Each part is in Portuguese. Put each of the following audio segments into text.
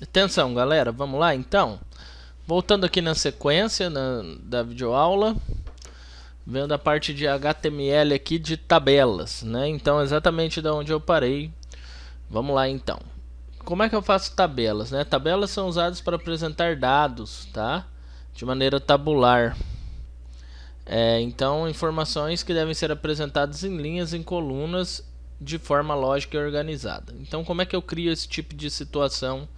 Atenção, galera, vamos lá então. Voltando aqui na sequência da videoaula, vendo a parte de HTML aqui de tabelas, né? Então, exatamente da onde eu parei. Vamos lá então. Como é que eu faço tabelas, né? Tabelas são usadas para apresentar dados, tá? De maneira tabular. Então, informações que devem ser apresentadas em linhas, em colunas, de forma lógica e organizada. Então, como é que eu crio esse tipo de situação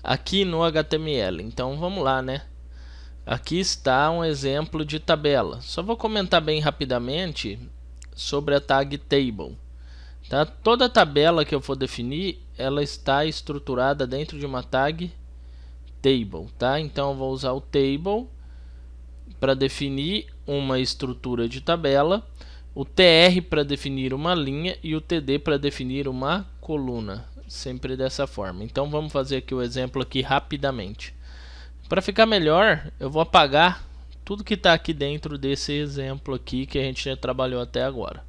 aqui no HTML? Então, vamos lá, né? Aqui está um exemplo de tabela. Só vou comentar bem rapidamente sobre a tag table. Tá? Toda tabela que eu for definir, ela está estruturada dentro de uma tag table. Tá? Então, eu vou usar o table para definir uma estrutura de tabela, o tr para definir uma linha e o td para definir uma coluna, sempre dessa forma. Então vamos fazer aqui o exemplo aqui rapidamente. Para ficar melhor, eu vou apagar tudo que está aqui dentro desse exemplo aqui que a gente já trabalhou até agora.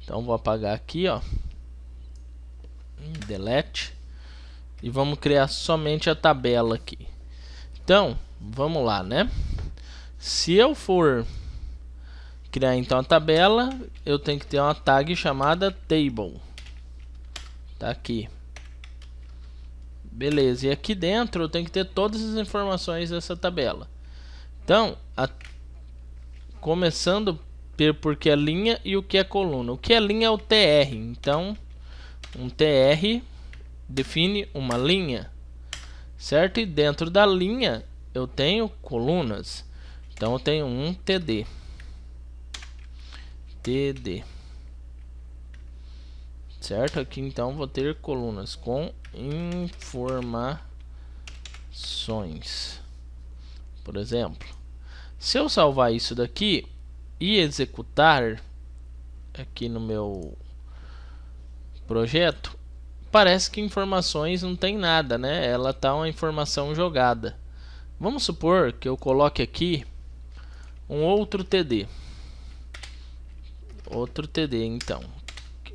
Então vou apagar aqui, ó, delete, e vamos criar somente a tabela aqui. Então vamos lá, né? Se eu for criar então a tabela, eu tenho que ter uma tag chamada table. Tá aqui. Beleza, e aqui dentro eu tenho que ter todas as informações dessa tabela. Então, começando por que é linha e o que é coluna. O que é linha é o tr. Então, um tr define uma linha, certo? E dentro da linha eu tenho colunas. Então eu tenho um td. Certo? Aqui então vou ter colunas com informações. Por exemplo, se eu salvar isso daqui e executar aqui no meu projeto, parece que informações não tem nada, né? Ela tá uma informação jogada. Vamos supor que eu coloque aqui um outro td. Outro td então.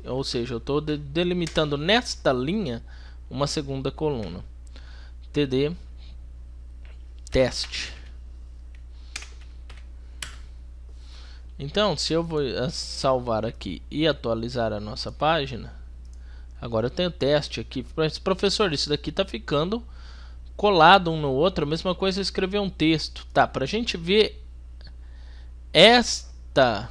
Ou seja, eu estou delimitando nesta linha uma segunda coluna. td teste. Então, se eu vou salvar aqui e atualizar a nossa página, agora eu tenho teste aqui. Professor, isso daqui está ficando colado um no outro. A mesma coisa é escrever um texto. Tá, para a gente ver esta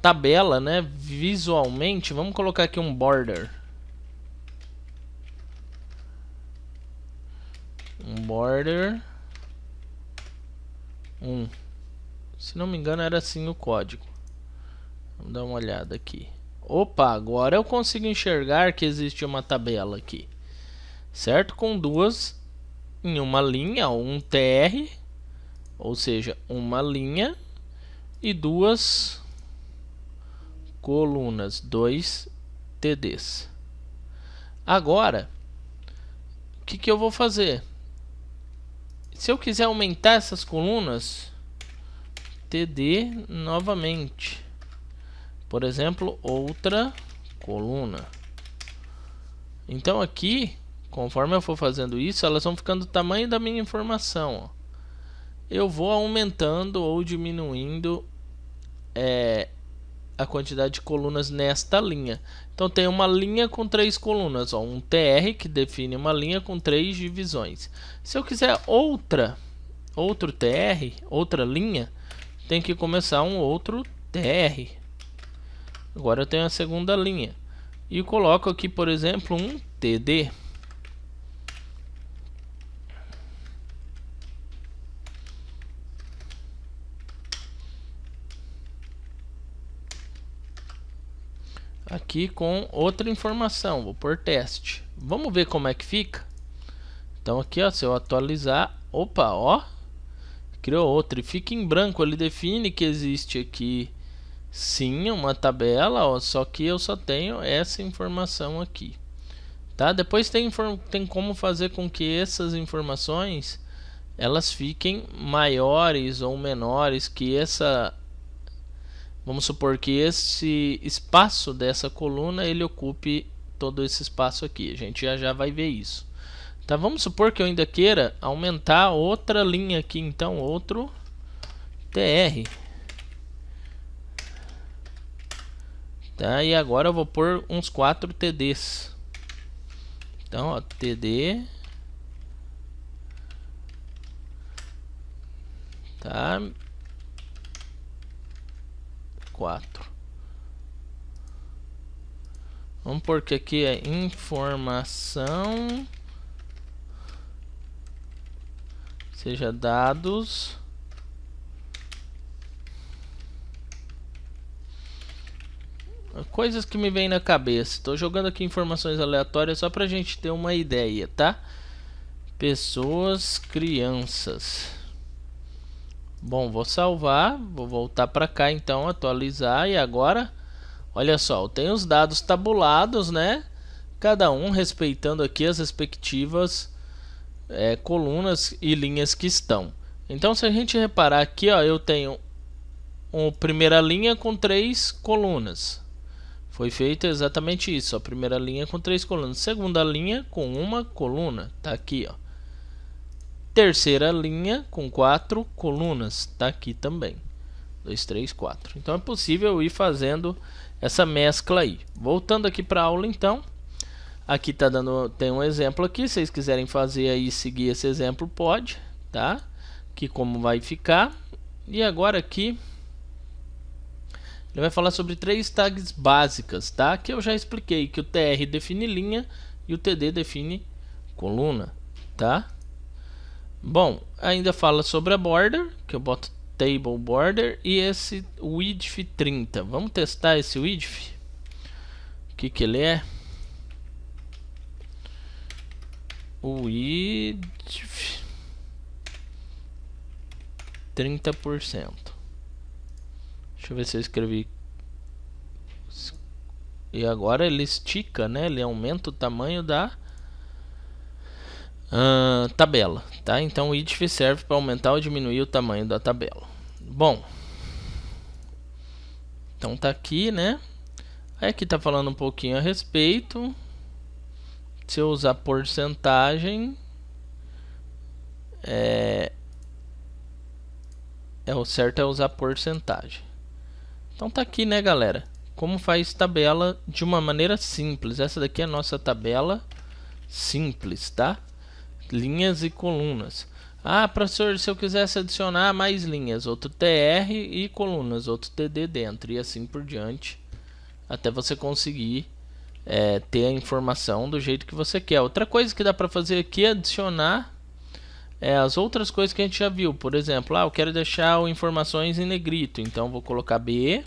tabela, né, visualmente, vamos colocar aqui um border. Um border 1. Se não me engano era assim o código. Vamos dar uma olhada aqui. Opa, agora eu consigo enxergar que existe uma tabela aqui. Certo? Com duas em uma linha, um tr, ou seja, uma linha, e duas colunas, dois tds. Agora, o que eu vou fazer? Se eu quiser aumentar essas colunas, td novamente. Por exemplo, outra coluna. Então aqui, conforme eu for fazendo isso, elas vão ficando do tamanho da minha informação. Ó. Eu vou aumentando ou diminuindo a quantidade de colunas nesta linha. Então tem uma linha com 3 colunas, ó, um tr que define uma linha com 3 divisões. Se eu quiser outro tr, outra linha, tem que começar um outro tr. Agora eu tenho a segunda linha e coloco aqui, por exemplo, um td. Aqui com outra informação, vou por teste. Vamos ver como é que fica. Então aqui, ó, se eu atualizar, opa, ó, criou outro e fica em branco. Ele define que existe aqui sim uma tabela, ó, só que eu só tenho essa informação aqui, tá? Depois tem como fazer com que essas informações elas fiquem maiores ou menores, que essa, vamos supor que esse espaço dessa coluna ele ocupe todo esse espaço aqui. A gente já vai ver isso. Tá, vamos supor que eu ainda queira aumentar outra linha aqui, então outro TR. Tá, e agora eu vou pôr uns 4 TDs. Então, ó, TD. Tá. 4. Vamos pôr que aqui é informação, seja dados, coisas que me vêm na cabeça. Estou jogando aqui informações aleatórias só pra gente ter uma ideia, tá? Pessoas, crianças. Bom, vou salvar, vou voltar para cá então, atualizar, e agora, olha só, eu tenho os dados tabulados, né? Cada um respeitando aqui as respectivas colunas e linhas que estão. Então, se a gente reparar aqui, ó, eu tenho uma primeira linha com 3 colunas. Foi feito exatamente isso, a primeira linha com 3 colunas, segunda linha com uma coluna, tá aqui, ó. Terceira linha com 4 colunas, tá aqui também. 2, 3, 4. Então é possível ir fazendo essa mescla aí. Voltando aqui para a aula então. Aqui tá dando, tem um exemplo aqui, se vocês quiserem fazer aí, seguir esse exemplo, pode, tá? Aqui como vai ficar. E agora aqui ele vai falar sobre 3 tags básicas, tá? Que eu já expliquei, que o TR define linha e o TD define coluna, tá? Bom, ainda fala sobre a border, que eu boto table border, e esse width 30. Vamos testar esse width. O que ele é? O width 30%. Deixa eu ver se eu escrevi. E agora ele estica, né? Ele aumenta o tamanho da tabela, tá? Então o width serve para aumentar ou diminuir o tamanho da tabela. Bom, então tá aqui, né? Aí aqui tá falando um pouquinho a respeito. Se eu usar porcentagem, o certo é usar porcentagem. Então tá aqui, né, galera? Como faz tabela de uma maneira simples. Essa daqui é a nossa tabela simples, tá? Linhas e colunas. Ah, professor, se eu quisesse adicionar mais linhas, outro TR, e colunas, outro TD dentro, e assim por diante, até você conseguir ter a informação do jeito que você quer. Outra coisa que dá para fazer aqui é adicionar as outras coisas que a gente já viu. Por exemplo, eu quero deixar informações em negrito, então vou colocar B,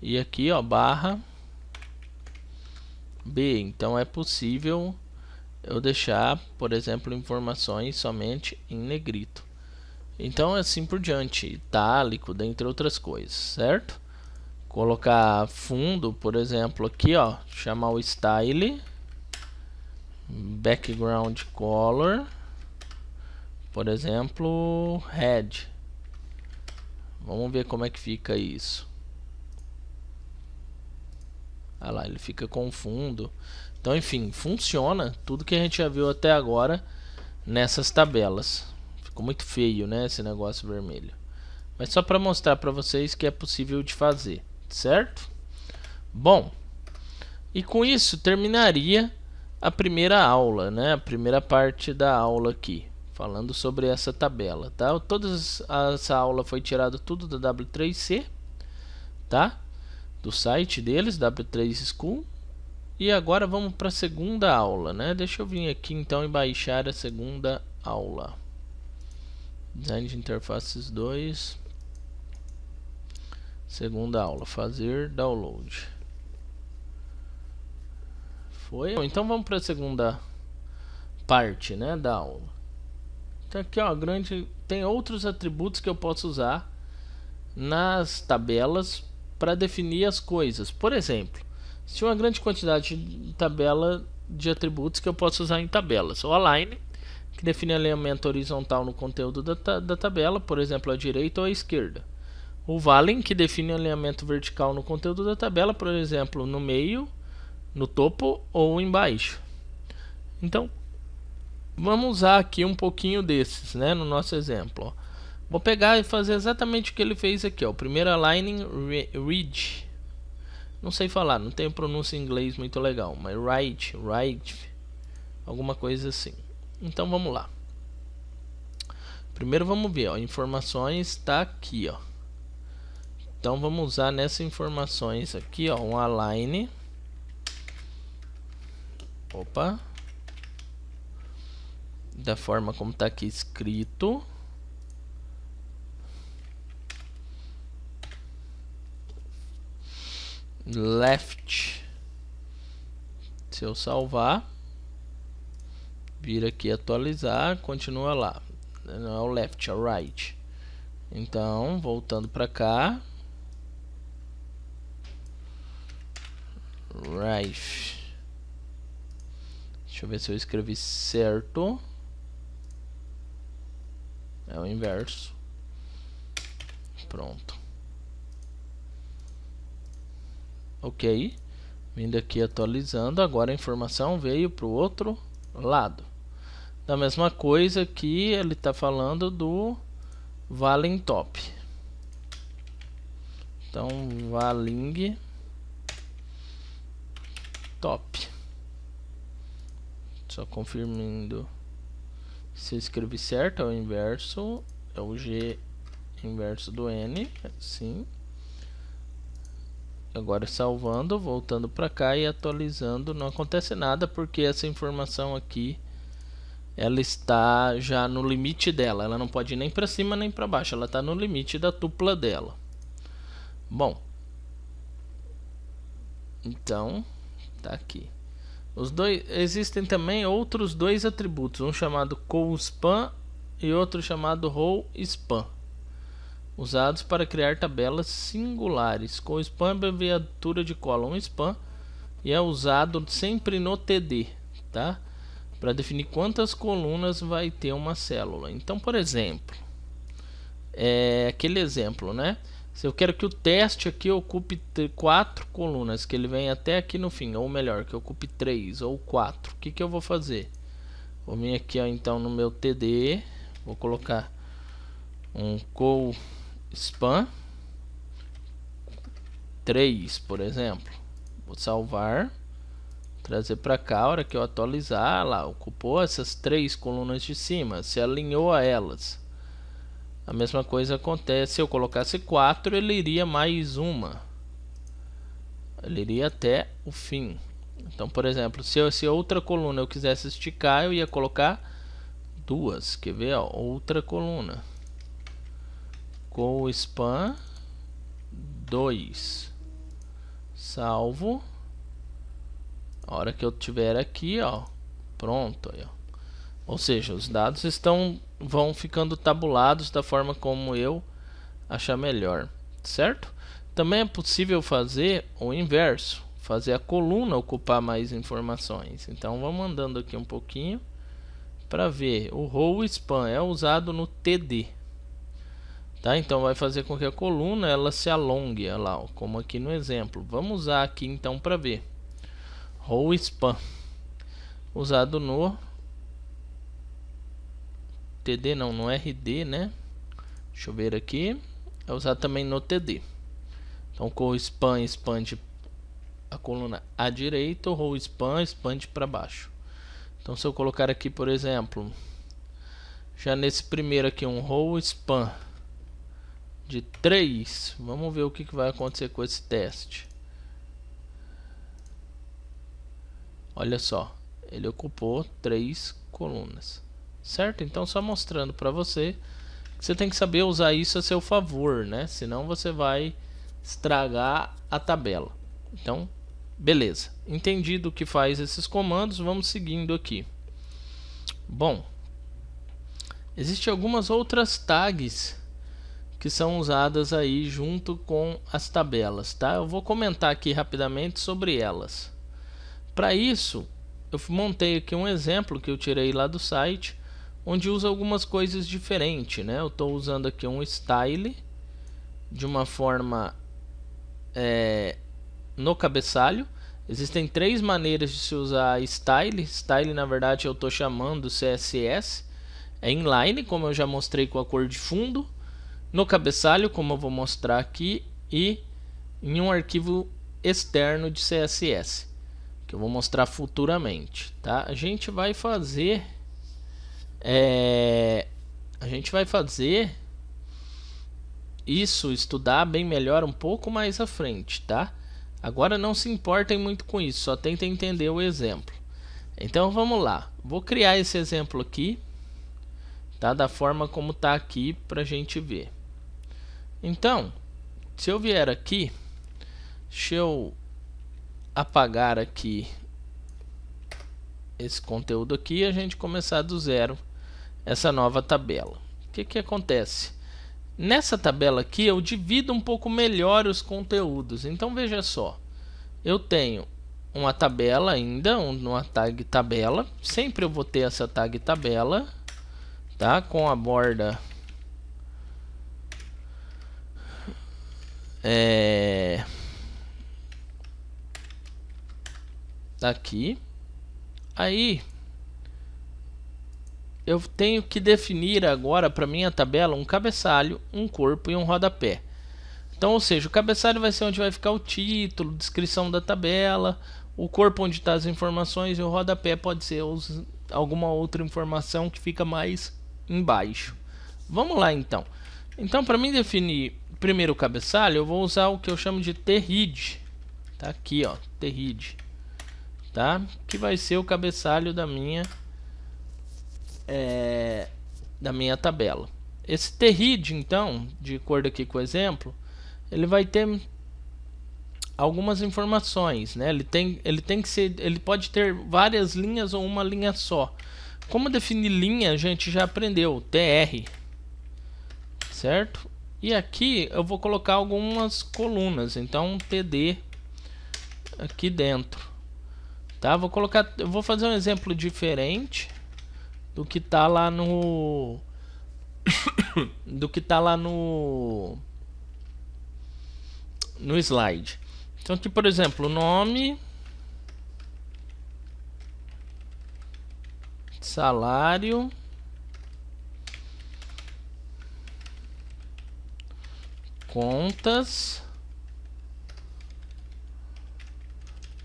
e aqui, ó, barra B. Então é possível eu deixar, por exemplo, informações somente em negrito. Então assim por diante, itálico, dentre outras coisas, certo? Colocar fundo, por exemplo, aqui, ó, chamar o style, background color, por exemplo, red. Vamos ver como é que fica isso. Olha lá, ele fica com fundo. Então, enfim, funciona tudo que a gente já viu até agora nessas tabelas. Ficou muito feio, né, esse negócio vermelho. Mas só para mostrar para vocês que é possível de fazer, certo? Bom, e com isso terminaria a primeira aula, né? A primeira parte da aula aqui, falando sobre essa tabela, tá? Essa aula foi tirada tudo da W3C, tá? Do site deles, W3 School. E agora vamos para a segunda aula, né? Deixa eu vir aqui então e baixar a segunda aula. Design de interfaces 2. Segunda aula, fazer download. Foi? Então vamos para a segunda parte, né, da aula. Então aqui, ó, tem outros atributos que eu posso usar nas tabelas para definir as coisas. Por exemplo, se uma grande quantidade de tabela de atributos que eu posso usar em tabelas. O align, que define alinhamento horizontal no conteúdo da tabela, por exemplo, à direita ou à esquerda. O valin, que define alinhamento vertical no conteúdo da tabela, por exemplo, no meio no topo ou embaixo. Então vamos usar aqui um pouquinho desses, né, no nosso exemplo, ó. Vou pegar e fazer exatamente o que ele fez aqui, ó. O primeiro aligning read. Não sei falar, não tenho pronúncia em inglês muito legal, mas right, alguma coisa assim. Então vamos lá. Primeiro vamos ver, ó, informações está aqui, ó. Então vamos usar nessas informações aqui, ó, um align. Opa. Da forma como está aqui escrito. Left. Se eu salvar, vir aqui atualizar, continua lá. Não é o left, é o right. Então, voltando para cá. Right. Deixa eu ver se eu escrevi certo. É o inverso. Pronto. Ok. Vindo aqui atualizando. Agora a informação veio para o outro lado. Da mesma coisa que ele está falando do Valing Top. Então, Valing Top. Só confirmando se eu escrevi certo. É o inverso. É o G inverso do N. Sim. Agora salvando, voltando para cá e atualizando. Não acontece nada porque essa informação aqui, ela está já no limite dela. Ela não pode ir nem para cima nem para baixo. Ela está no limite da tupla dela. Bom, então tá aqui. Os dois, existem também outros dois atributos, um chamado CoSpan e outro chamado RowSpan, usados para criar tabelas singulares. CoSpan é abreviatura de column span e é usado sempre no TD, tá? Para definir quantas colunas vai ter uma célula. Então, por exemplo, aquele exemplo, né? Se eu quero que o teste aqui ocupe 4 colunas, que ele venha até aqui no fim, ou melhor, que ocupe 3 ou 4, o que que eu vou fazer? Vou vir aqui, ó, então no meu TD, vou colocar um CoSpan 3, por exemplo. Vou salvar, trazer para cá. A hora que eu atualizar, lá ocupou essas 3 colunas de cima, se alinhou a elas. A mesma coisa acontece se eu colocasse 4, ele iria mais uma. Ele iria até o fim. Então, por exemplo, se outra coluna eu quisesse esticar, eu ia colocar 2. Quer ver? Ó, outra coluna. CoSpan 2. Salvo. A hora que eu tiver aqui, ó, pronto. Aí, ó. Ou seja, os dados vão ficando tabulados da forma como eu achar melhor, certo? Também é possível fazer o inverso, fazer a coluna ocupar mais informações. Então vamos andando aqui um pouquinho para ver. O RowSpan é usado no TD, tá? Então vai fazer com que a coluna ela se alongue, olha lá, ó, como aqui no exemplo. Vamos usar aqui então para ver. RowSpan usado no TD, não, no RD, né? Deixa eu ver aqui. É usado também no TD. Então, CoSpan expande a coluna à direita, o RowSpan expande para baixo. Então, se eu colocar aqui, por exemplo, já nesse primeiro aqui, um RowSpan de 3, vamos ver o que vai acontecer com esse teste. Olha só, ele ocupou 3 colunas. Certo? Então, só mostrando para você que você tem que saber usar isso a seu favor, né? Senão você vai estragar a tabela. Então, beleza. Entendido o que faz esses comandos, vamos seguindo aqui. Bom, existem algumas outras tags que são usadas aí junto com as tabelas, tá? Eu vou comentar aqui rapidamente sobre elas. Para isso, eu montei aqui um exemplo que eu tirei lá do site, onde usa algumas coisas diferentes, né? Eu estou usando aqui um style de uma forma no cabeçalho. Existem três maneiras de se usar style. Style, na verdade, eu estou chamando CSS. É inline, como eu já mostrei com a cor de fundo. No cabeçalho, como eu vou mostrar aqui. E em um arquivo externo de CSS, que eu vou mostrar futuramente, tá? A gente vai fazer isso, estudar bem melhor um pouco mais à frente, tá? Agora não se importem muito com isso, só tentem entender o exemplo. Então vamos lá, vou criar esse exemplo aqui, tá? Da forma como tá aqui pra gente ver. Então, se eu vier aqui, deixa eu apagar aqui esse conteúdo aqui e a gente começar do zero essa nova tabela. O que acontece? Nessa tabela aqui eu divido um pouco melhor os conteúdos. Então veja só, eu tenho uma tabela ainda, uma tag tabela. Sempre eu vou ter essa tag tabela, tá? Com a borda aqui. Aí eu tenho que definir agora para minha tabela um cabeçalho, um corpo e um rodapé. Então, ou seja, o cabeçalho vai ser onde vai ficar o título, descrição da tabela, o corpo onde está as informações e o rodapé pode ser alguma outra informação que fica mais embaixo. Vamos lá então. Então, para mim definir primeiro o cabeçalho, eu vou usar o que eu chamo de THEAD. Tá aqui, ó, THEAD, tá? Que vai ser o cabeçalho da minha tabela. Esse THEAD, então, de acordo aqui com o exemplo, ele vai ter algumas informações, né? Ele pode ter várias linhas ou uma linha só. Como definir linha, a gente já aprendeu, TR, certo? E aqui eu vou colocar algumas colunas, então TD aqui dentro, tá? Eu vou fazer um exemplo diferente do que tá lá no no slide. Então aqui, por exemplo, nome, salário, contas,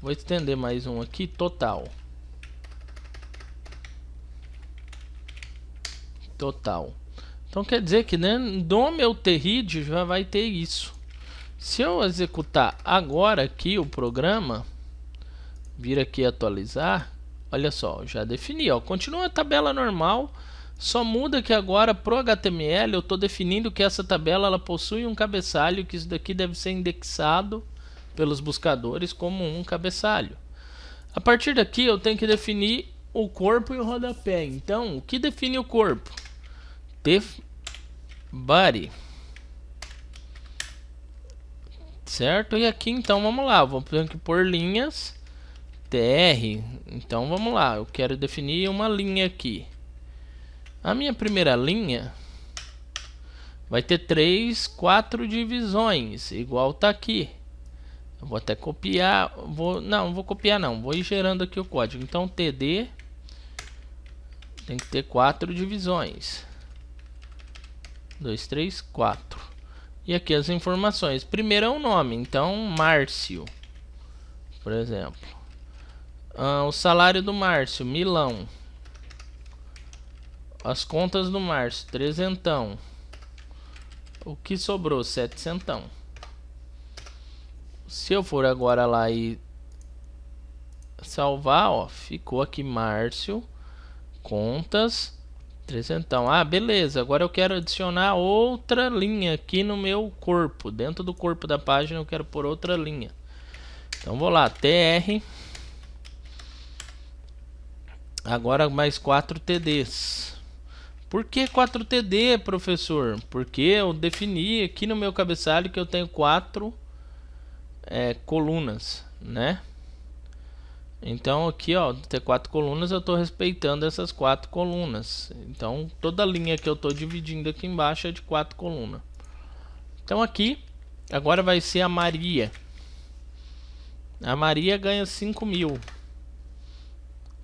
vou estender mais um aqui, total. Então quer dizer que, né, no meu THEAD já vai ter isso. Se eu executar agora aqui o programa, vir aqui atualizar, olha só, já defini, ó, continua a tabela normal, só muda que agora pro HTML eu estou definindo que essa tabela ela possui um cabeçalho, que isso daqui deve ser indexado pelos buscadores como um cabeçalho. A partir daqui eu tenho que definir o corpo e o rodapé. Então, o que define o corpo? Body, certo? E aqui então vamos lá, vou ter que pôr linhas TR. Então vamos lá, eu quero definir uma linha aqui. A minha primeira linha vai ter 4 divisões, igual tá aqui. Eu vou até copiar, não vou copiar não, vou ir gerando aqui o código. Então TD tem que ter 4 divisões. 2, 3, 4. E aqui as informações. Primeiro é o nome, então Márcio, por exemplo. O salário do Márcio, milão. As contas do Márcio, trezentão. O que sobrou, 700. Se eu for agora lá e salvar, ó, ficou aqui Márcio, contas, trezentão. Ah, beleza, agora eu quero adicionar outra linha aqui no meu corpo. Dentro do corpo da página eu quero pôr outra linha. Então vou lá, TR. Agora mais 4 TDs. Por que 4 TD, professor? Porque eu defini aqui no meu cabeçalho que eu tenho 4 colunas, né? Então aqui, ó, ter 4 colunas, eu estou respeitando essas 4 colunas. Então toda linha que eu estou dividindo aqui embaixo é de 4 colunas. Então aqui agora vai ser a Maria. A Maria ganha 5.000.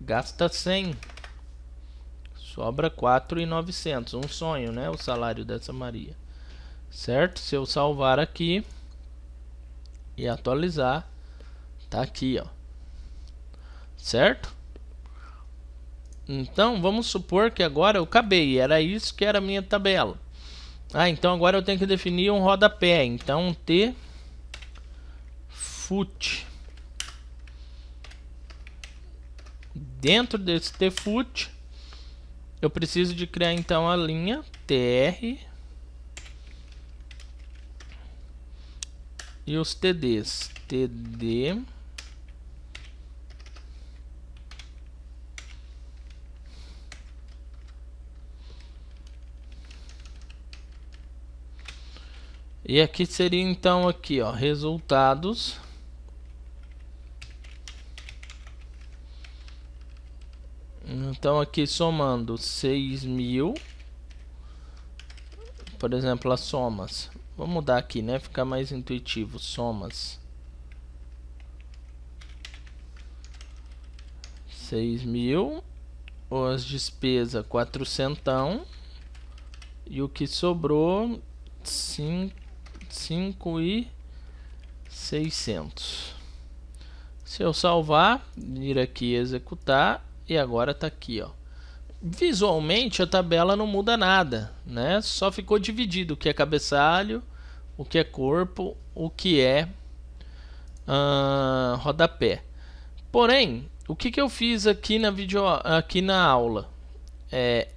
Gasta 100. Sobra 4.900. Um sonho, né? O salário dessa Maria. Certo? Se eu salvar aqui e atualizar, tá aqui, ó. Certo? Então, vamos supor que agora eu acabei. Era isso que era a minha tabela. Então agora eu tenho que definir um rodapé. Então, T foot. Dentro desse T foot, eu preciso de criar então a linha TR e os TDs. TD e aqui seria então aqui, ó, resultados. Então aqui somando 6.000, por exemplo, as somas. Vou mudar aqui, né? Ficar mais intuitivo. Somas 6.000, as despesas 400 e o que sobrou 5.600. Se eu salvar, vir aqui executar. E agora tá aqui, ó. Visualmente a tabela não muda nada, né? Só ficou dividido o que é cabeçalho, o que é corpo, o que é rodapé. Porém, o que eu fiz aqui aqui na aula?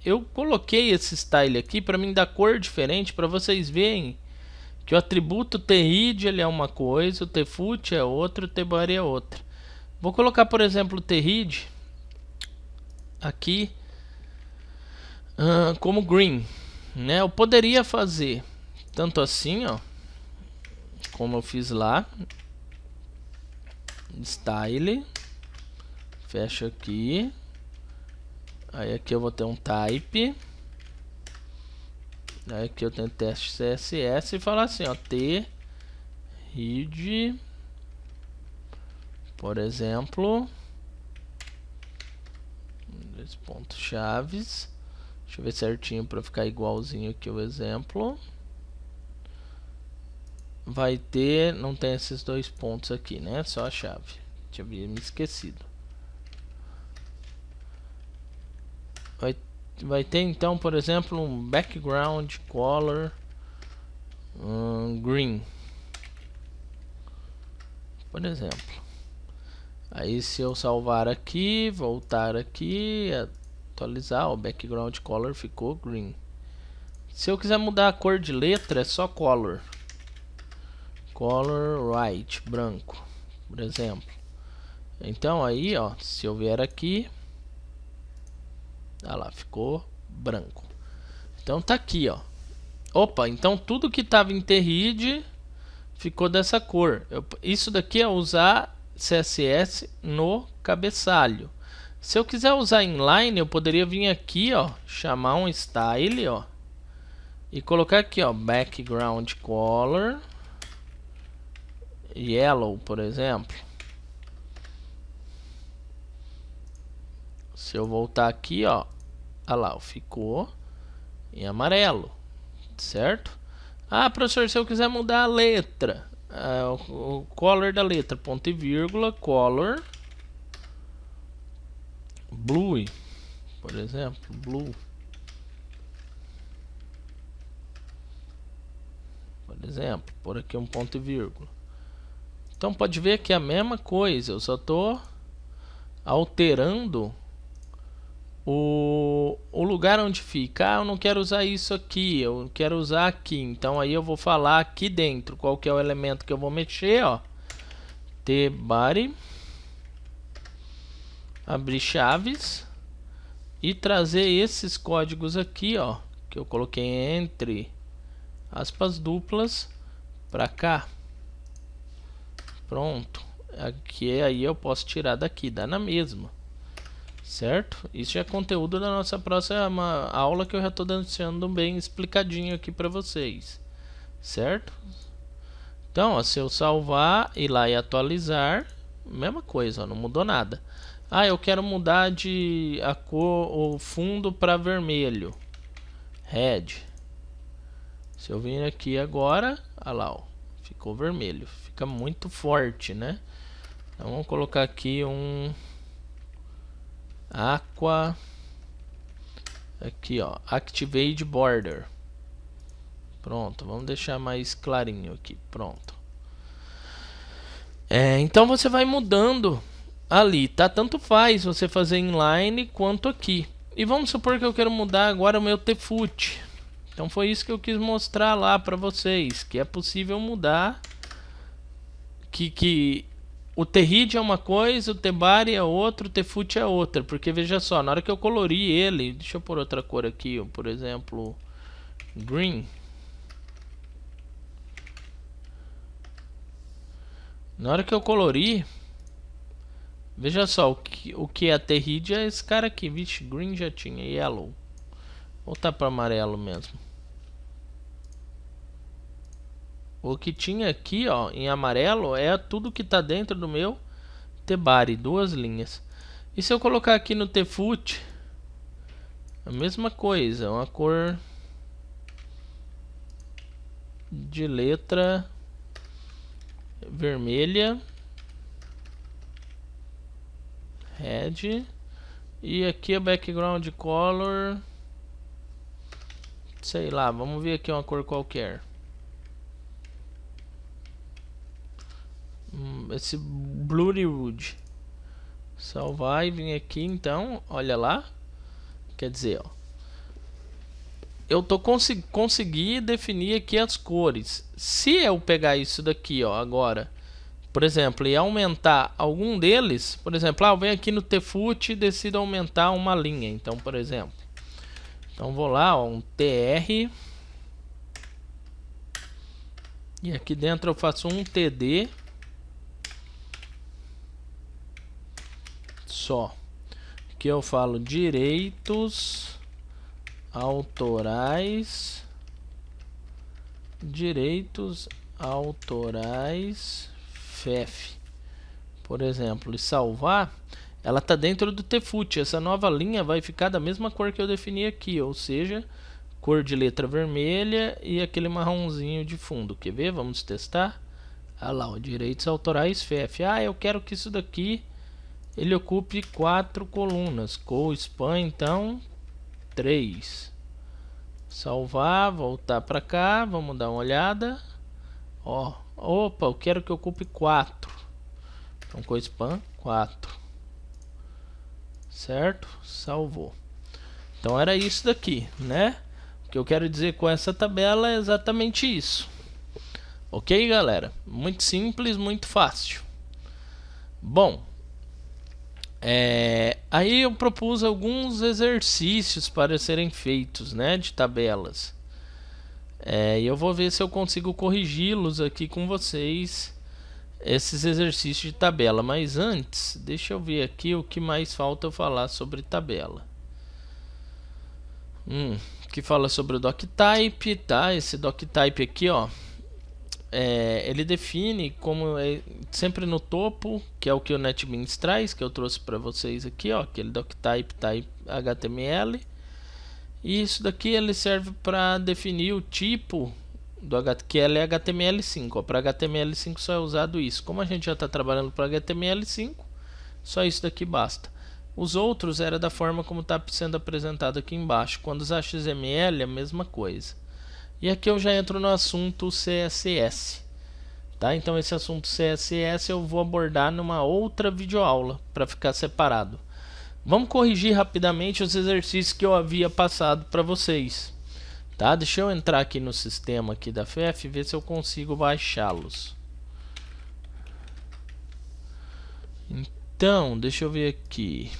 Eu coloquei esse style aqui para mim dar cor diferente, para vocês verem que o atributo TRID ele é uma coisa, o TFoot é outro, o TBody é outra. Vou colocar, por exemplo, o TRID aqui como green, né? Eu poderia fazer tanto assim, ó, como eu fiz lá, style, fecha aqui, aí aqui eu vou ter um type, aí aqui eu tenho teste CSS e falar assim, ó, TRID, por exemplo, dois pontos chaves. Deixa eu ver certinho para ficar igualzinho aqui o exemplo. Vai ter, não tem esses dois pontos aqui, né? Só a chave. Tinha me esquecido. Vai ter então, por exemplo, um background color green, por exemplo. Aí se eu salvar aqui, voltar aqui, atualizar, o background color ficou green. Se eu quiser mudar a cor de letra, é só color white, branco, por exemplo. Então aí, ó, se eu vier aqui, lá, ficou branco. Então tá aqui, ó. Opa, então tudo que tava em TRID ficou dessa cor. Isso daqui é usar CSS no cabeçalho. Se eu quiser usar inline, eu poderia vir aqui, ó, chamar um style, ó, e colocar aqui, ó, background color yellow, por exemplo. Se eu voltar aqui, ó, lá, ficou em amarelo, certo? Professor, se eu quiser mudar a letra, o color da letra, ponto e vírgula, color blue, por exemplo, blue, por exemplo, por aqui um ponto e vírgula. Então pode ver que é a mesma coisa, eu só estou alterando o lugar onde fica. Eu não quero usar isso aqui, eu quero usar aqui. Então aí eu vou falar aqui dentro qual que é o elemento que eu vou mexer, ó. TBody, abrir chaves e trazer esses códigos aqui, ó, que eu coloquei entre aspas duplas para cá. Pronto. Aqui aí eu posso tirar daqui, dá na mesma. Certo? Isso já é conteúdo da nossa próxima aula, que eu já estou deixando bem explicadinho aqui para vocês. Certo? Então, ó, se eu salvar, ir lá e atualizar, mesma coisa, ó, não mudou nada. Ah, eu quero mudar de a cor, o fundo para vermelho, red. Se eu vir aqui agora, olha lá, ó, ficou vermelho, fica muito forte, né? Então vamos colocar aqui um aqua, aqui ó, activate border. Pronto, vamos deixar mais clarinho aqui, pronto. Então você vai mudando ali, tá? Tanto faz você fazer inline quanto aqui. E vamos supor que eu quero mudar agora o meu T-foot. Então foi isso que eu quis mostrar lá para vocês, que é possível mudar, que o T-read é uma coisa, o T-body é outra, o T-foot é outra. Porque veja só, na hora que eu colori ele, deixa eu pôr outra cor aqui, ó, por exemplo, green. Na hora que eu colori, veja só, o que é T-read é esse cara aqui. Vixe, green já tinha, yellow. Vou voltar para amarelo mesmo. O que tinha aqui, ó, em amarelo é tudo que está dentro do meu T-body, duas linhas. E se eu colocar aqui no T-foot, a mesma coisa, uma cor de letra vermelha, red, e aqui a background color, sei lá, vamos ver aqui uma cor qualquer. Esse Bloody Wood. Salvar e vir aqui então, olha lá. Quer dizer, ó, eu tô consegui definir aqui as cores. Se eu pegar isso daqui, ó, agora, por exemplo, e aumentar algum deles, por exemplo, eu venho aqui no T-foot e decido aumentar uma linha. Então, por exemplo, então vou lá, ó, um TR, e aqui dentro eu faço um TD só, que eu falo direitos autorais, FEF, por exemplo, e salvar. Ela está dentro do T-foot. Essa nova linha vai ficar da mesma cor que eu defini aqui, ou seja, cor de letra vermelha e aquele marronzinho de fundo. Quer ver? Vamos testar. Olha lá, ó, direitos autorais FEF. Ah, eu quero que isso daqui ele ocupe 4 colunas. Co-span, então 3. Salvar, voltar para cá, vamos dar uma olhada. Ó, opa, eu quero que ocupe 4. Então co-span 4. Certo? Salvou. Então era isso daqui, né? O que eu quero dizer com essa tabela é exatamente isso. Ok, galera? Muito simples, muito fácil. Bom, aí eu propus alguns exercícios para serem feitos, né, de tabelas. E eu vou ver se eu consigo corrigi-los aqui com vocês, esses exercícios de tabela. Mas antes, deixa eu ver aqui o que mais falta eu falar sobre tabela. Que fala sobre o doctype, tá? Esse doctype aqui, ó, ele define como sempre no topo, que é o que o NetBeans traz, que eu trouxe para vocês aqui, ó, aquele doctype type HTML. E isso daqui ele serve para definir o tipo do que é HTML5. Para HTML5 só é usado isso. Como a gente já está trabalhando para HTML5, só isso daqui basta. Os outros era da forma como está sendo apresentado aqui embaixo. Quando usar XML, a mesma coisa. E aqui eu já entro no assunto CSS, tá? Então esse assunto CSS eu vou abordar numa outra videoaula para ficar separado. Vamos corrigir rapidamente os exercícios que eu havia passado para vocês, tá? Deixa eu entrar aqui no sistema aqui da FEF e ver se eu consigo baixá-los. Então, deixa eu ver aqui.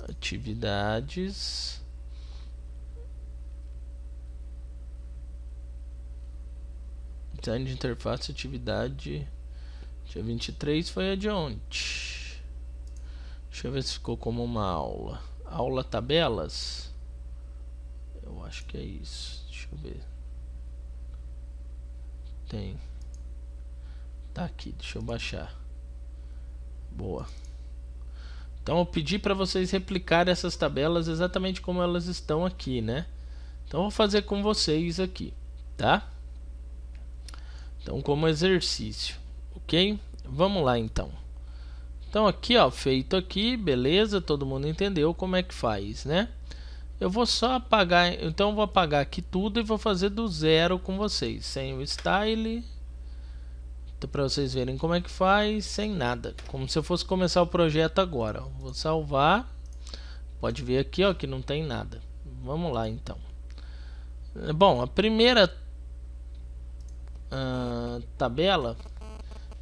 Atividades. Design de interface, atividade dia 23 foi a de ontem. Deixa eu ver se ficou como uma aula. Aula tabelas? Eu acho que é isso. Deixa eu ver. Tem. Tá aqui, deixa eu baixar. Boa. Então eu pedi para vocês replicarem essas tabelas exatamente como elas estão aqui, né? Então eu vou fazer com vocês aqui, tá? Então como exercício, ok? Vamos lá então. Então aqui, ó, feito aqui, beleza, todo mundo entendeu como é que faz, né? Eu vou só apagar, então eu vou apagar aqui tudo e vou fazer do zero com vocês, sem o style, para vocês verem como é que faz, sem nada, como se eu fosse começar o projeto agora. Vou salvar, pode ver aqui, ó, que não tem nada. Vamos lá então. Bom, a primeira tabela,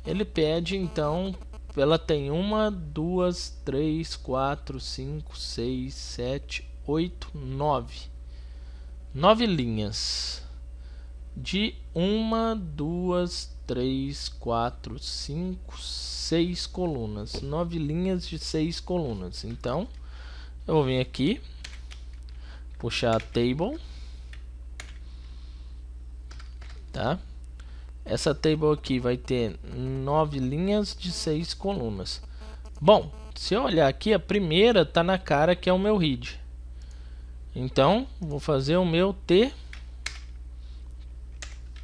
ele pede então, ela tem 1, 2, 3, 4, 5, 6, 7, 8, 9 linhas de 1, 2, 3, 4, 5, 6 colunas, 9 linhas de 6 colunas. Então eu vou vir aqui, puxar a table, tá? Essa table aqui vai ter 9 linhas de 6 colunas. Bom, se eu olhar aqui, a primeira tá na cara que é o meu read. Então vou fazer o meu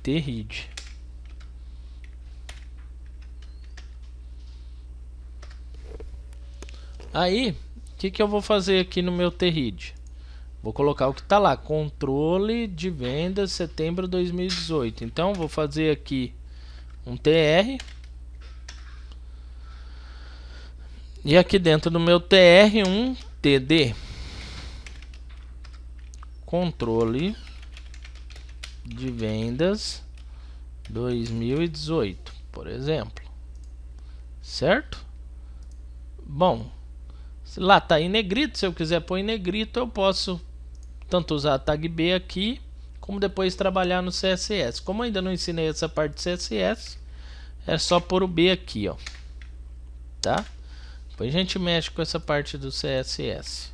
read. Aí, o que eu vou fazer aqui no meu read? Vou colocar o que está lá, controle de vendas setembro 2018. Então vou fazer aqui um TR. E aqui dentro do meu TR um TD. Controle de vendas 2018, por exemplo. Certo? Bom, se lá tá em negrito, se eu quiser pôr em negrito, eu posso tanto usar a tag B aqui, como depois trabalhar no CSS. Como ainda não ensinei essa parte de CSS, é só pôr o B aqui, ó. Tá? Depois a gente mexe com essa parte do CSS.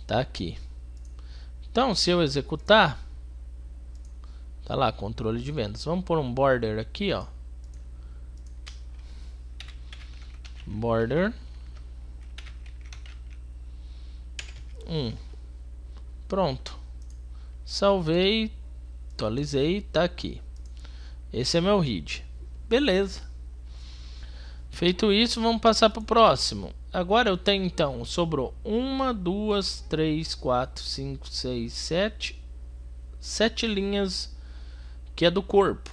Tá aqui. Então, se eu executar, tá lá, controle de vendas. Vamos pôr um border aqui, ó. Border 1. Pronto. Salvei, atualizei, tá aqui. Esse é meu read. Beleza. Feito isso, vamos passar para o próximo. Agora eu tenho então, sobrou 1, 2, 3, 4, 5, 6, 7 linhas que é do corpo,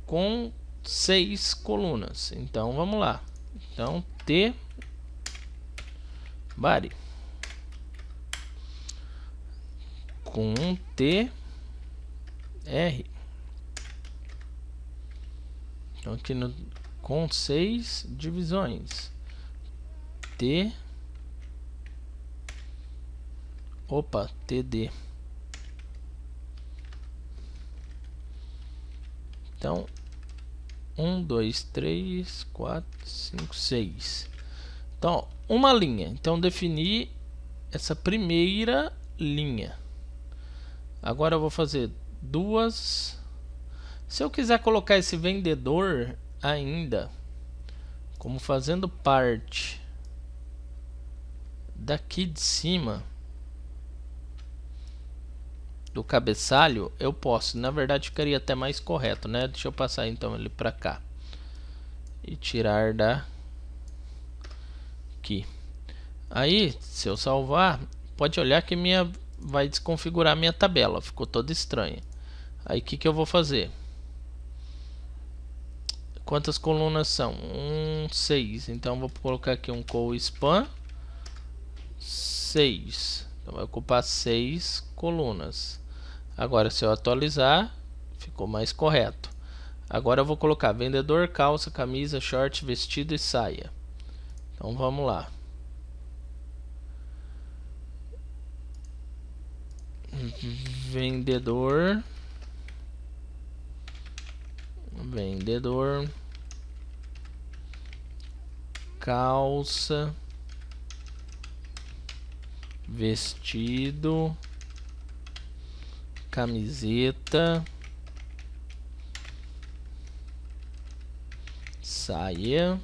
com 6 colunas. Então vamos lá. Então T body com T R. Então aqui no, com 6 divisões. TD. Então 1, 2, 3, 4, 5, 6. Então uma linha. Então defini essa primeira linha. Agora eu vou fazer duas. Se eu quiser colocar esse vendedor ainda como fazendo parte daqui de cima do cabeçalho, eu posso. Na verdade ficaria até mais correto, né? Deixa eu passar então ele para cá e tirar daqui. Aí, se eu salvar, pode olhar que vai desconfigurar minha tabela, ficou toda estranha. Aí o que eu vou fazer? Quantas colunas são? 6. Então vou colocar aqui um call span 6. Então vai ocupar 6 colunas. Agora se eu atualizar, ficou mais correto. Agora eu vou colocar vendedor, calça, camisa, short, vestido e saia. Então vamos lá. Vendedor, calça, vestido, camiseta saia.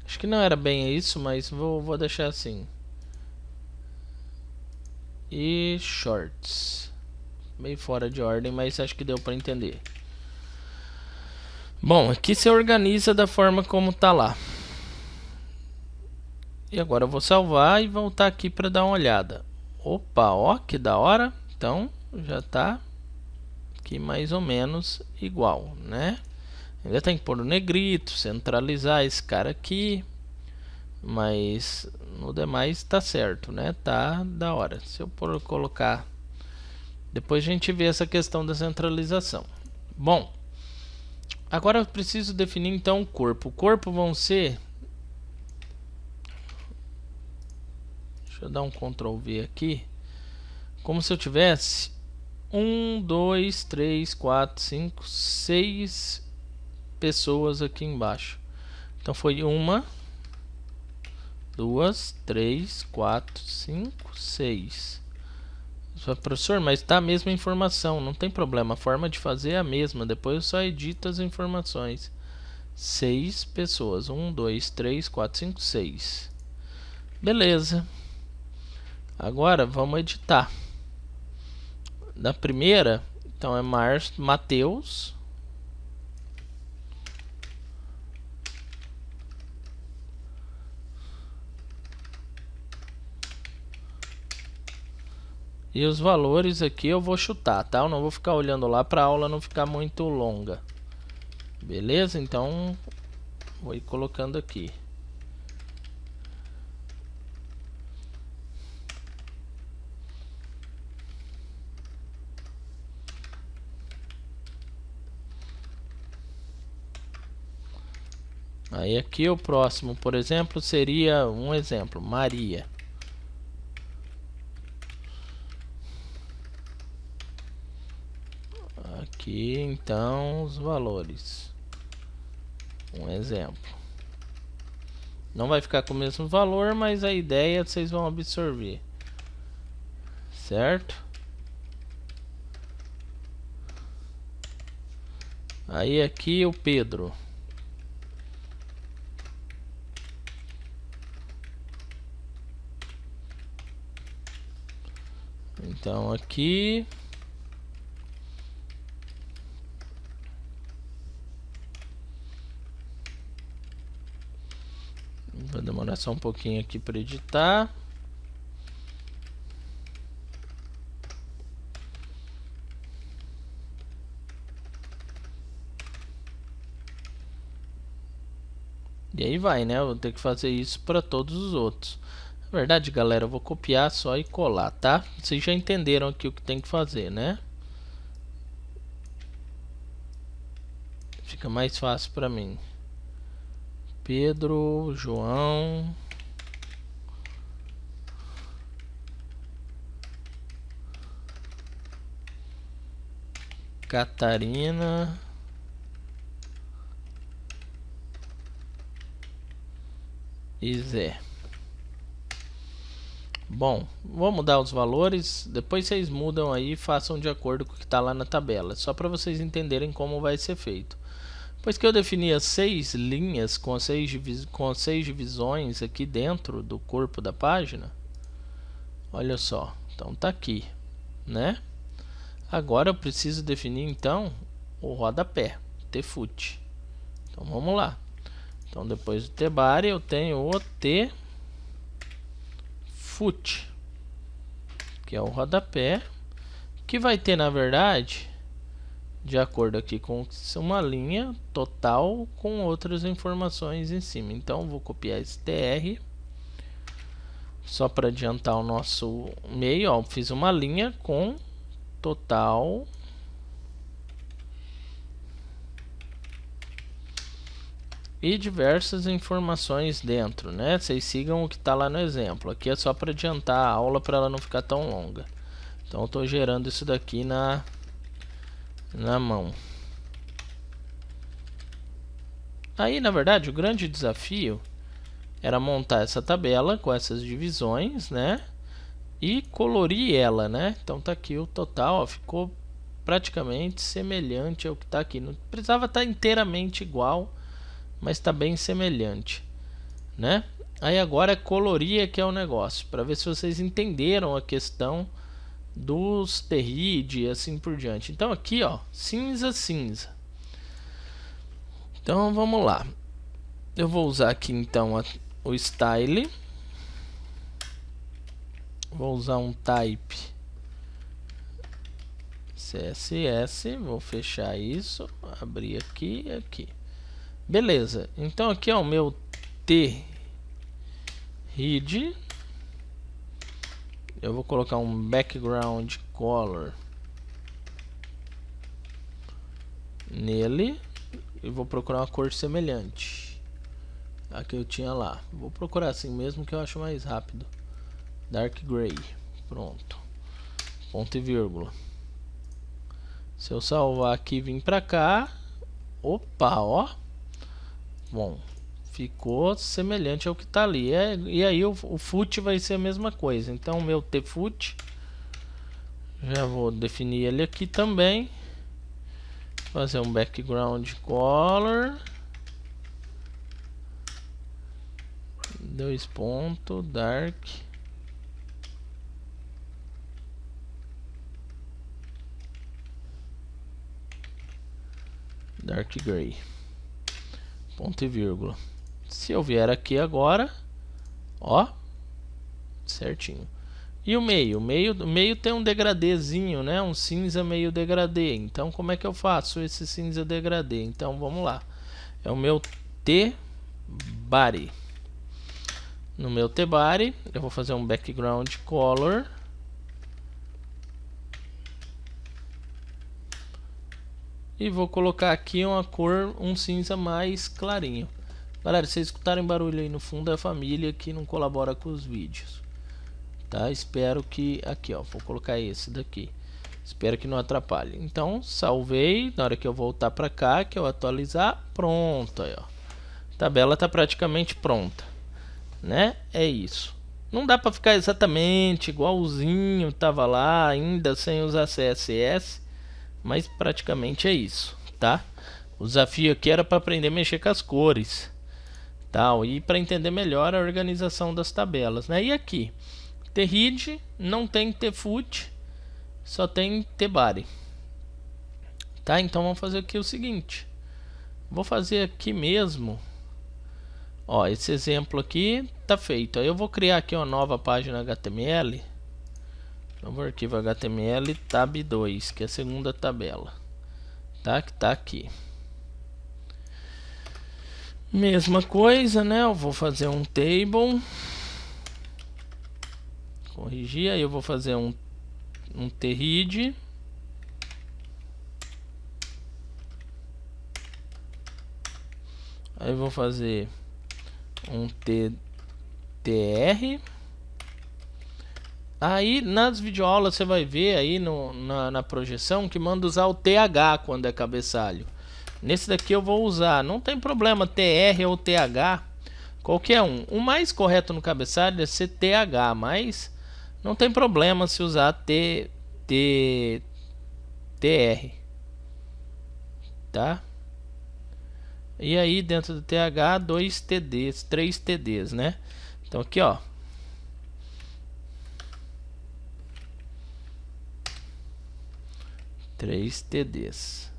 Acho que não era bem isso, mas vou deixar assim. E shorts. Meio fora de ordem, mas acho que deu para entender. Bom, aqui você organiza da forma como tá lá. E agora eu vou salvar e voltar aqui para dar uma olhada. Opa, ó, que da hora. Então já tá aqui mais ou menos igual, né? Ainda tem que pôr o negrito, centralizar esse cara aqui. Mas no demais tá certo, né? Tá da hora. Se eu colocar... Depois a gente vê essa questão da centralização. Bom, agora eu preciso definir então o corpo. O corpo vão ser... Deixa eu dar um Ctrl V aqui. Como se eu tivesse 1, 2, 3, 4, 5, 6 pessoas aqui embaixo. Então foi 1, 2, 3, 4, 5, 6. Professor, mas está a mesma informação, não tem problema, a forma de fazer é a mesma, depois eu só edito as informações. 6 pessoas, 1, 2, 3, 4, 5, 6. Beleza. Agora vamos editar. Da primeira, então é Matheus. E os valores aqui eu vou chutar, tá? Eu não vou ficar olhando lá para a aula não ficar muito longa. Beleza? Então vou ir colocando aqui. Aí aqui o próximo, por exemplo, seria um exemplo, Maria. Aqui então os valores. Um exemplo. Não vai ficar com o mesmo valor, mas a ideia vocês vão absorver. Certo? Aí aqui o Pedro. Então aqui vai demorar só um pouquinho aqui para editar. E aí vai, né? Eu vou ter que fazer isso para todos os outros. Na verdade, galera, eu vou copiar só e colar, tá? Vocês já entenderam aqui o que tem que fazer, né? Fica mais fácil para mim. Pedro, João, Catarina, e Zé. Bom, vou mudar os valores, depois vocês mudam aí e façam de acordo com o que está lá na tabela, só para vocês entenderem como vai ser feito. Depois que eu defini as 6 linhas com as 6 divisões aqui dentro do corpo da página, olha só, então tá aqui, né? Agora eu preciso definir então o rodapé, T-foot. Então vamos lá. Então depois do T-bar eu tenho o T-foot, que é o rodapé, que vai ter na verdade, de acordo aqui com uma linha total com outras informações em cima. Então vou copiar esse TR só para adiantar o nosso meio. Ó, fiz uma linha com total e diversas informações dentro, né? Vocês sigam o que está lá no exemplo. Aqui é só para adiantar a aula para ela não ficar tão longa. Então eu estou gerando isso daqui na mão. Aí na verdade o grande desafio era montar essa tabela com essas divisões, né? E colorir ela, né? Então tá aqui o total, ó, ficou praticamente semelhante ao que está aqui. Não precisava estar inteiramente igual, mas está bem semelhante, né? Aí agora é colorir que é o negócio, para ver se vocês entenderam a questão dos TRID e assim por diante. Então aqui, ó, cinza, cinza. Então vamos lá. Eu vou usar aqui então o style. Vou usar um type CSS. Vou fechar isso, abrir aqui e aqui. Beleza. Então aqui é o meu TRID. Eu vou colocar um background color nele e vou procurar uma cor semelhante a que eu tinha lá. Vou procurar assim mesmo que eu acho mais rápido. Dark gray. Pronto. Ponto e vírgula. Se eu salvar aqui e vir pra cá, opa, ó. Bom, ficou semelhante ao que tá ali. E aí o foot vai ser a mesma coisa. Então o meu tfoot, já vou definir ele aqui também. Fazer um background color. 2 pontos, dark. Dark gray. Ponto e vírgula. Se eu vier aqui agora, ó, certinho. E o meio? O meio tem um degradêzinho, né? Um cinza meio degradê. Então como é que eu faço esse cinza degradê? Então vamos lá. É o meu T-body. No meu T-body eu vou fazer um background color. E vou colocar aqui uma cor, um cinza mais clarinho. Galera, se vocês escutarem barulho aí no fundo, é a família que não colabora com os vídeos. Tá? Espero que... Aqui, ó. Vou colocar esse daqui. Espero que não atrapalhe. Então, salvei. Na hora que eu voltar pra cá, que eu atualizar, pronto. Aí, ó. A tabela tá praticamente pronta. Né? É isso. Não dá pra ficar exatamente igualzinho tava lá, ainda sem usar CSS. Mas praticamente é isso, tá? O desafio aqui era para aprender a mexer com as cores, tal, e para entender melhor a organização das tabelas, né? E aqui, TRID não tem tfoot, só tem tbody, tá? Então vamos fazer aqui o seguinte, vou fazer aqui mesmo, ó, esse exemplo aqui tá feito. Aí eu vou criar aqui uma nova página HTML. Novo arquivo HTML tab 2, que é a segunda tabela, tá? Que tá aqui. Mesma coisa, né? Eu vou fazer um table, corrigir, aí eu vou fazer um TRID, aí eu vou fazer um TR. Aí nas videoaulas você vai ver aí na projeção que manda usar o TH quando é cabeçalho. Nesse daqui eu vou usar, não tem problema, TR ou TH, qualquer um. O mais correto no cabeçalho é ser TH, mas não tem problema se usar TR, tá? E aí dentro do TH 2 TDs, 3 TDs, né? Então aqui, ó. Três TDs.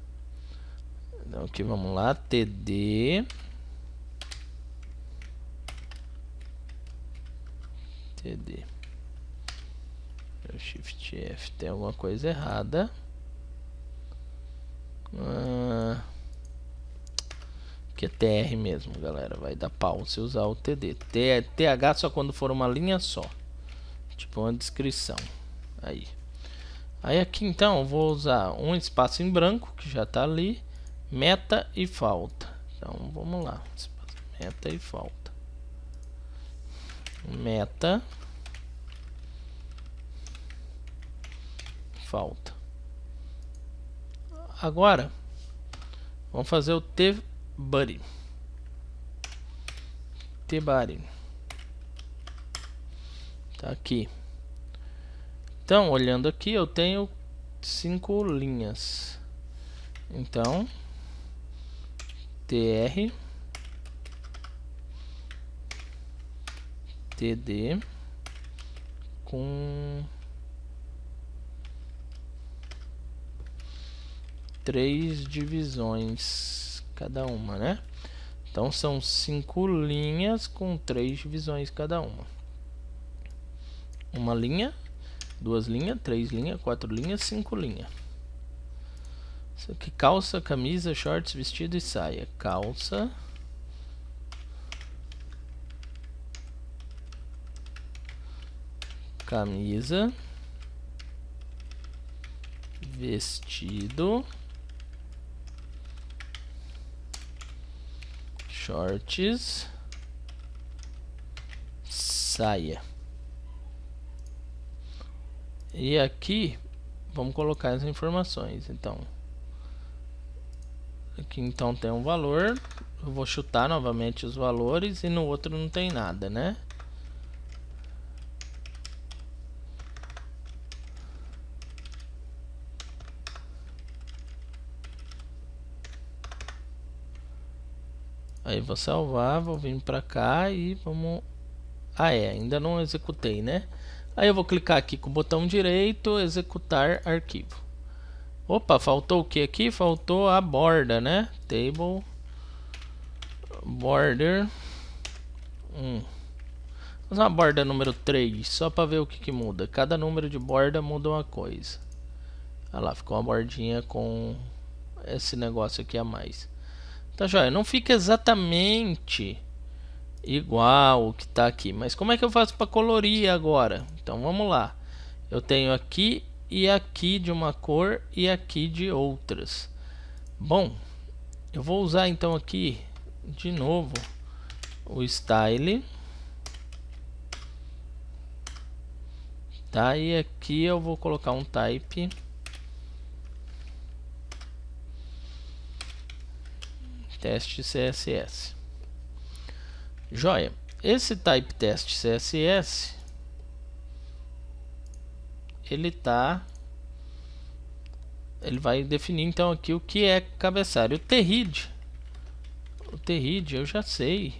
Então aqui vamos lá, TD, Shift F, tem alguma coisa errada. Que é TR mesmo, galera. Vai dar pau se usar o TD. TH só quando for uma linha só, tipo uma descrição. Aí aqui então eu vou usar um espaço em branco que já está ali, meta e falta. Então vamos lá, meta e falta. Meta, falta. Agora vamos fazer o tbody. Tá aqui. Então, olhando aqui, eu tenho 5 linhas. Então, TR TD com 3 divisões cada uma, né? Então são 5 linhas com 3 divisões cada uma. Uma linha, 2 linhas, 3 linhas, 4 linhas, 5 linhas. Isso aqui, calça, camisa, shorts, vestido e saia. Calça, camisa, vestido, shorts, saia. E aqui vamos colocar as informações. Então aqui então tem um valor, eu vou chutar novamente os valores, e no outro não tem nada, né? Aí vou salvar, vou vir pra cá e vamos... ainda não executei, né? Aí eu vou clicar aqui com o botão direito, executar arquivo. Opa, faltou o que aqui? Faltou a borda, né? Table border. Vamos usar a borda número 3, só para ver o que muda. Cada número de borda muda uma coisa. Olha lá, ficou uma bordinha com esse negócio aqui a mais. Tá joia, não fica exatamente igual o que tá aqui, mas como é que eu faço para colorir agora? Então vamos lá. Eu tenho aqui e aqui de uma cor e aqui de outras. Bom, eu vou usar então aqui de novo o style, tá? E aqui eu vou colocar um type teste CSS. Joia, esse type teste CSS ele vai definir então aqui o que é cabeçalho. O THID eu já sei,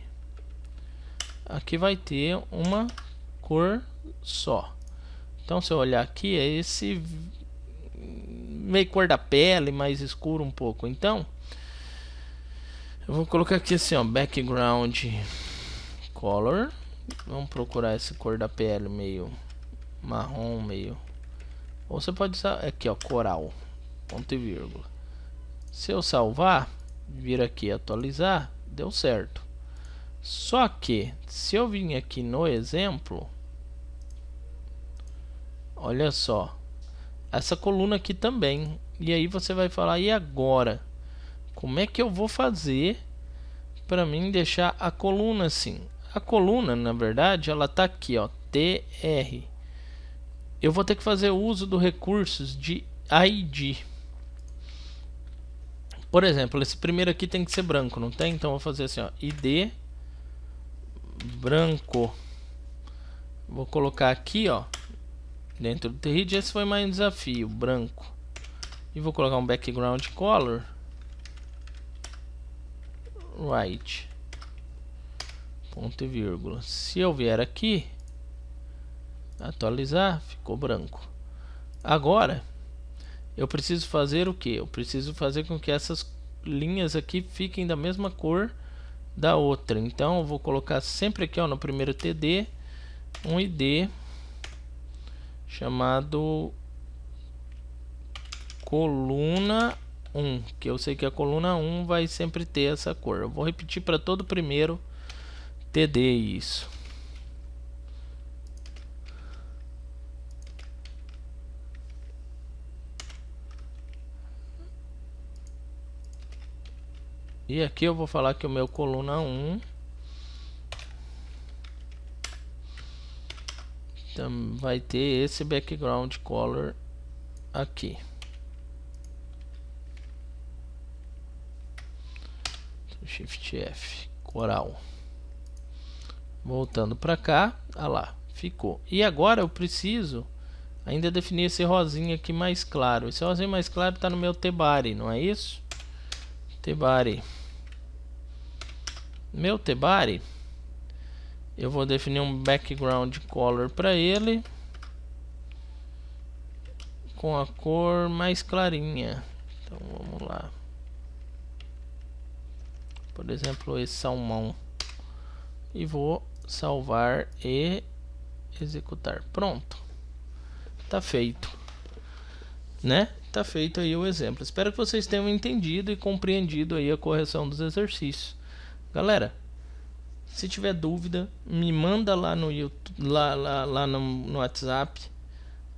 aqui vai ter uma cor só. Então se eu olhar aqui, é esse meio cor da pele, mais escuro um pouco. Então eu vou colocar aqui assim, ó, background color. Vamos procurar essa cor da pele meio marrom, meio... Ou você pode usar aqui, ó, coral, ponto e vírgula. Se eu salvar, vir aqui atualizar, deu certo. Só que se eu vir aqui no exemplo, olha só, essa coluna aqui também. E aí você vai falar, e agora? Como é que eu vou fazer para mim deixar a coluna assim? A coluna, na verdade, ela tá aqui, ó, TR. Eu vou ter que fazer uso do recursos de ID. Por exemplo, esse primeiro aqui tem que ser branco, não tem? Então eu vou fazer assim, ó, ID branco. Vou colocar aqui, ó, dentro do THID. Esse foi mais um desafio, branco. E vou colocar um background color white, ponto e vírgula. Se eu vier aqui atualizar, ficou branco. Agora eu preciso fazer o que? Eu preciso fazer com que essas linhas aqui fiquem da mesma cor da outra. Então eu vou colocar sempre aqui, ó, no primeiro TD um ID chamado coluna 1, que eu sei que a coluna 1 vai sempre ter essa cor. Eu vou repetir para todo o primeiro TD isso. E aqui eu vou falar que o meu coluna 1 vai ter esse background color aqui. Shift F, coral. Voltando para cá, ah lá, ficou. E agora eu preciso ainda definir esse rosinha aqui mais claro. Esse rosinha mais claro está no meu T-body, não é isso? T-body. Meu T-body, Eu vou definir um background color para ele com a cor mais clarinha. Então vamos lá, por exemplo, esse salmão, e vou salvar e executar. Pronto, tá feito, né? Tá feito aí o exemplo. Espero que vocês tenham entendido e compreendido aí a correção dos exercícios. Galera, se tiver dúvida, me manda lá no YouTube, lá no WhatsApp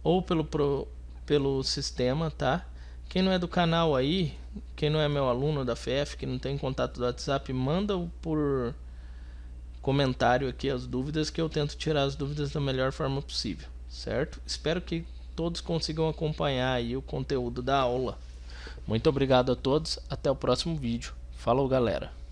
ou pelo sistema, tá? Quem não é do canal aí, quem não é meu aluno da FEF, que não tem contato do WhatsApp, manda por comentário aqui as dúvidas, que eu tento tirar as dúvidas da melhor forma possível, certo? Espero que todos consigam acompanhar aí o conteúdo da aula. Muito obrigado a todos, até o próximo vídeo. Falou, galera!